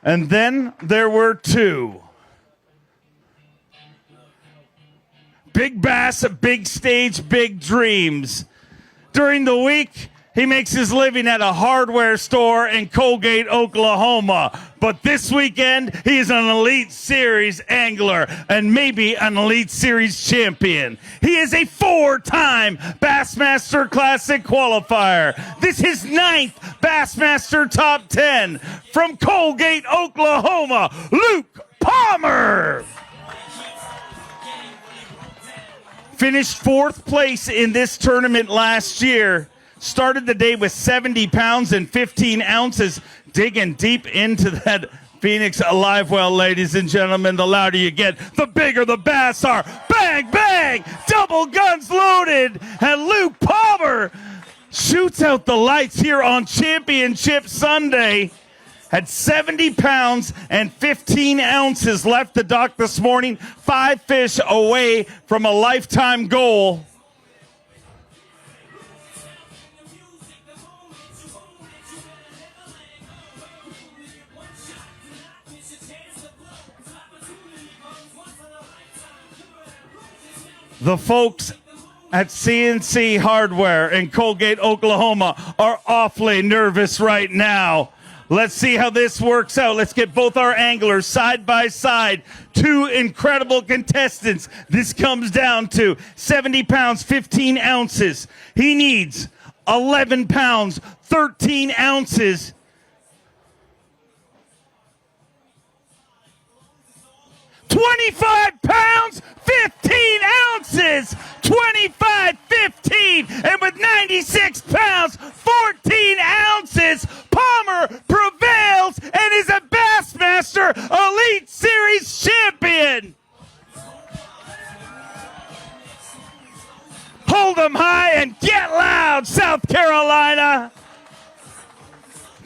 And then there were two. Big Bass, big stage, big dreams. During the week, he makes his living at a hardware store in Colgate, Oklahoma. But this weekend, he is an Elite Series angler and maybe an Elite Series champion. He is a four-time Bassmaster Classic qualifier. This is his 9th Bassmaster Top 10. From Colgate, Oklahoma, Luke Palmer. Finished 4th place in this tournament last year. Started the day with 70 pounds and 15 ounces. Digging deep into that Phoenix live well, ladies and gentlemen. The louder you get, the bigger the bass are. Bang, bang, double guns loaded. And Luke Palmer shoots out the lights here on Championship Sunday. Had 70 pounds and 15 ounces left the dock this morning. 5 fish away from a lifetime goal. The folks at CNC Hardware in Colgate, Oklahoma are awfully nervous right now. Let's see how this works out. Let's get both our anglers side by side. Two incredible contestants. This comes down to 70 pounds, 15 ounces. He needs 11 pounds, 13 ounces. $25 pounds, 15 ounces, 25, 15, and with 96 pounds, 14 ounces, Palmer prevails and is a Bassmaster Elite Series champion. Hold 'em high and get loud, South Carolina.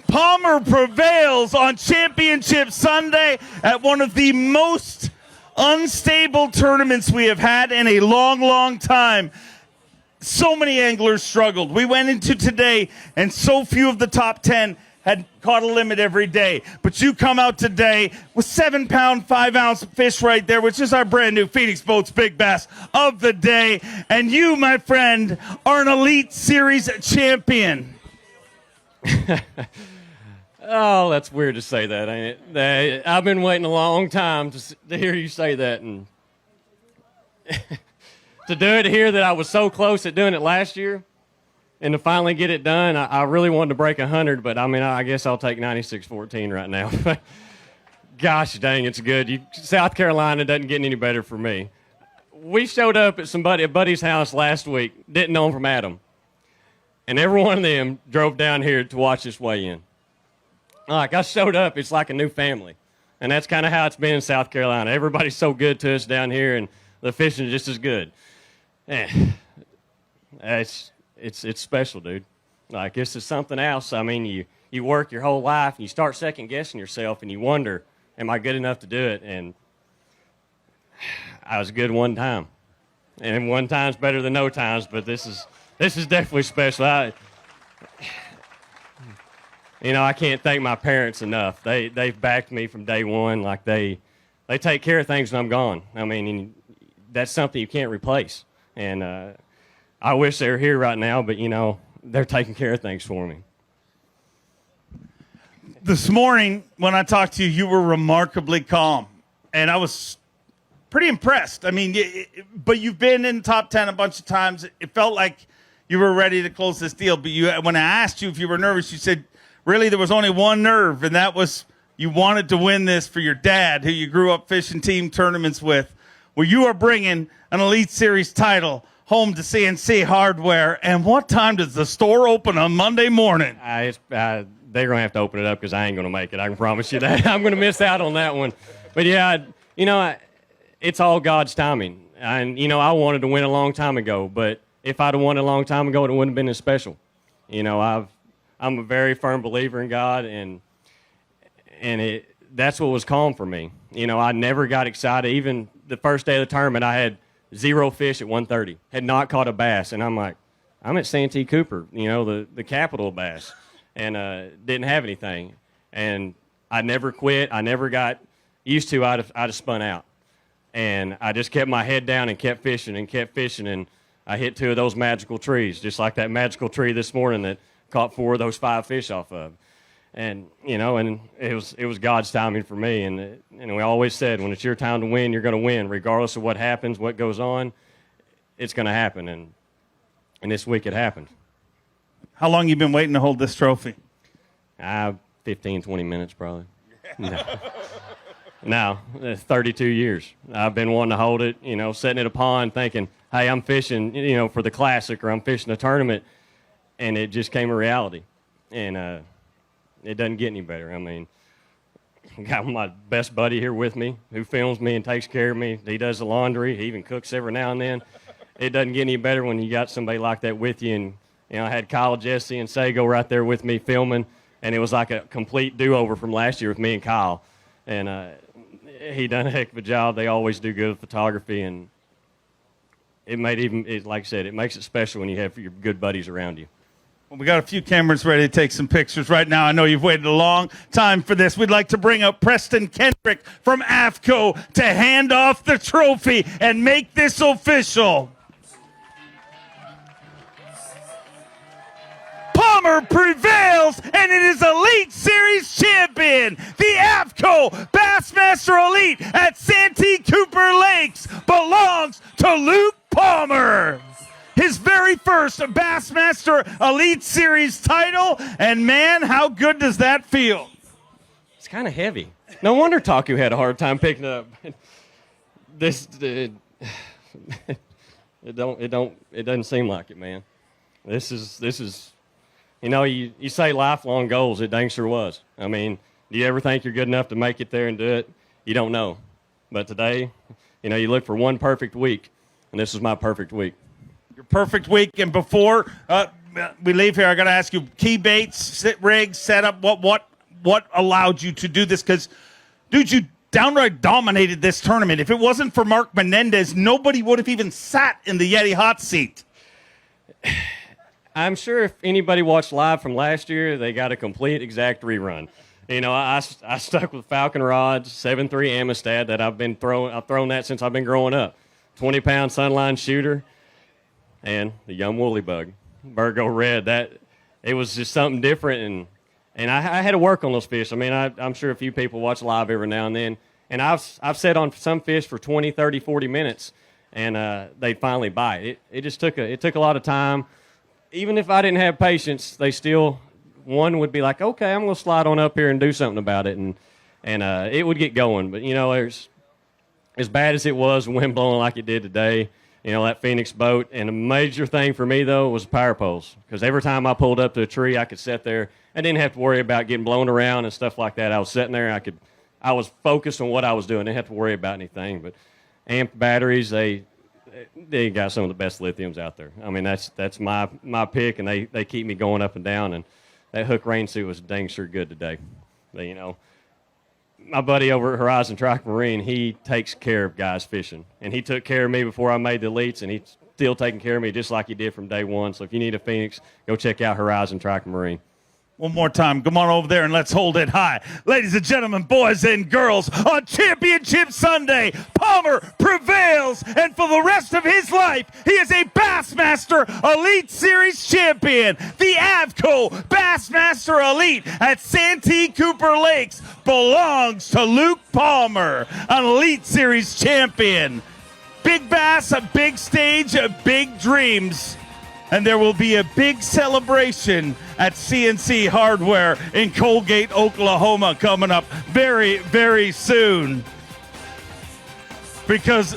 Palmer prevails on Championship Sunday at one of the most unstable tournaments we have had in a long, long time. So many anglers struggled. We went into today, and so few of the top 10 had caught a limit every day. But you come out today with 7-pound, 5-ounce fish right there, which is our brand new Phoenix Boats Big Bass of the day. And you, my friend, are an Elite Series champion. Oh, that's weird to say that, ain't it? I've been waiting a long time to hear you say that, and to do it here that I was so close at doing it last year, and to finally get it done, I really wanted to break 100, but I mean, I guess I'll take 96-14 right now. Gosh dang, it's good. South Carolina doesn't get any better for me. We showed up at a buddy's house last week, didn't know him from Adam, and every one of them drove down here to watch us weigh in. Like, I showed up, it's like a new family. And that's kind of how it's been in South Carolina. Everybody's so good to us down here, and the fishing is just as good. It's special, dude. Like, this is something else. I mean, you work your whole life, and you start second-guessing yourself, and you wonder, am I good enough to do it? And I was good one time. And one time's better than no times, but this is definitely special. I can't thank my parents enough. They've backed me from day one. Like, they take care of things when I'm gone. I mean, that's something you can't replace. And I wish they were here right now, but, they're taking care of things for me. This morning, when I talked to you, you were remarkably calm. And I was pretty impressed. I mean, but you've been in the top 10 a bunch of times. It felt like you were ready to close this deal. But when I asked you if you were nervous, you said, really, there was only one nerve, and that was you wanted to win this for your dad, who you grew up fishing team tournaments with, where you are bringing an Elite Series title home to CNC Hardware. And what time does the store open on Monday morning? They're going to have to open it up because I ain't going to make it. I can promise you that. I'm going to miss out on that one. But, yeah, it's all God's timing. And, I wanted to win a long time ago, but if I'd have won a long time ago, it wouldn't have been as special. I'm a very firm believer in God, and that's what was calm for me. I never got excited. Even the first day of the tournament, I had 0 fish at 1:30. Had not caught a bass, and I'm like, I'm at Santee Cooper, the capital of bass, and didn't have anything. And I never quit. I never got used to. I'd have spun out. And I just kept my head down and kept fishing, and I hit 2 of those magical trees, just like that magical tree this morning that caught 4 of those 5 fish off of. And, and it was God's timing for me. And we always said, when it's your time to win, you're going to win. Regardless of what happens, what goes on, it's going to happen. And this week it happened. How long you been waiting to hold this trophy? 15, 20 minutes probably. No, 32 years. I've been wanting to hold it, sitting at a pond thinking, hey, I'm fishing, for the Classic, or I'm fishing a tournament. And it just came a reality. And it doesn't get any better. I mean, I got my best buddy here with me who films me and takes care of me. He does the laundry. He even cooks every now and then. It doesn't get any better when you got somebody like that with you. And, I had Kyle, Jesse, and Sago right there with me filming. And it was like a complete do-over from last year with me and Kyle. And he done a heck of a job. They always do good photography. And like I said, it makes it special when you have your good buddies around you. Well, we got a few cameras ready to take some pictures right now. I know you've waited a long time for this. We'd like to bring up Preston Kendrick from AFTCO to hand off the trophy and make this official. Palmer prevails, and it is Elite Series champion. The AFTCO Bassmaster Elite at Santee Cooper Lakes belongs to Luke Palmer. His very first Bassmaster Elite Series title, and man, how good does that feel? It's kind of heavy. No wonder Taku had a hard time picking it up. It doesn't seem like it, man. This is. You say lifelong goals. It dang sure was. I mean, do you ever think you're good enough to make it there and do it? You don't know. But today, you look for one perfect week, and this is my perfect week. Your perfect week. And before we leave here, I got to ask you, key baits, rigs, setup, what allowed you to do this? Because, dude, you downright dominated this tournament. If it wasn't for Mark Menendez, nobody would have even sat in the Yeti hot seat. I'm sure if anybody watched live from last year, they got a complete exact rerun. I stuck with Falcon rods, 7.3 Amistad that I've thrown that since I've been growing up. 20-pound Sunline shooter, and the Young Woolly Bug, Virgo Red. It was just something different, and I had to work on those fish. I mean, I'm sure a few people watch live every now and then, and I've set on some fish for 20, 30, 40 minutes, and they'd finally bite. It took a lot of time. Even if I didn't have patience, one would be like, okay, I'm going to slide on up here and do something about it, and it would get going. But, as bad as it was, wind blowing like it did today, that Phoenix boat. And a major thing for me, though, was power poles. Because every time I pulled up to a tree, I could sit there. I didn't have to worry about getting blown around and stuff like that. I was sitting there. I was focused on what I was doing. I didn't have to worry about anything. But amp batteries, they got some of the best lithiums out there. I mean, that's my pick, and they keep me going up and down. And that hook rain suit was dang sure good today. But, my buddy over at Horizon Track Marine, he takes care of guys fishing. And he took care of me before I made the elites, and he's still taking care of me just like he did from day one. So if you need a Phoenix, go check out Horizon Track Marine. One more time, come on over there and let's hold it high. Ladies and gentlemen, boys and girls, on Championship Sunday, Palmer prevails, and for the rest of his life, he is a Bassmaster Elite Series champion. The AFTCO Bassmaster Elite at Santee Cooper Lakes belongs to Luke Palmer, an Elite Series champion. Big bass, a big stage, big dreams. And there will be a big celebration at CNC Hardware in Colgate, Oklahoma coming up very, very soon. Because